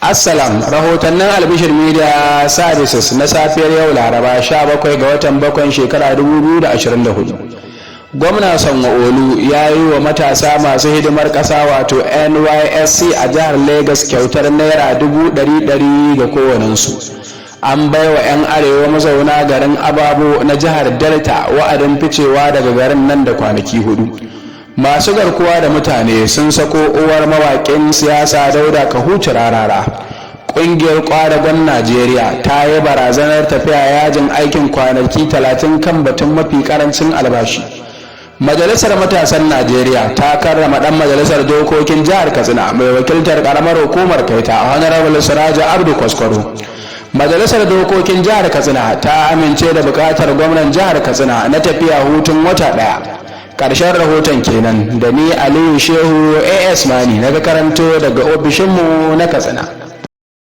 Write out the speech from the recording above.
Assalam, rahotannin Albishir Media Services na safiyar yau Laraba 17 ga watan 7 shekara 2024. Gwamna Sanwo-Olu ya yi wa matasa masu hidimar ƙasa wato NYSC a jihar Lagos kyautar naira 100,000 ga kowanensu. An bai wa 'yan arewa mazauna garin Ababo na jihar Delta wa'adin ficewa daga garin nan da kwanaki 4. Masu garkuwa da mutane sun sako uwar mawaƙin siyasa Dauda Kahutu Rarara. Ƙungiyar ƙwadagon Najeriya ta yi barazanar tafiya yajin aikin kwanaki 30 kan batun mafi ƙarancin albashi. Majalisar Matasan Najeriya ta karrama ɗan majalisar dokokin jihar Katsina mai wakiltar ƙaramar hukumar Kaita Honorable Siraja Abdu Kwaskwaro. Majalisar dokokin jihar Katsina ta amince da buƙatar gwamnan jihar Katsina na tafiya hutun wata ɗaya. Ƙarshen rahoton kenan da ni Aliyu Shehu AS Mani na karanto daga ofishinmu na Katsina.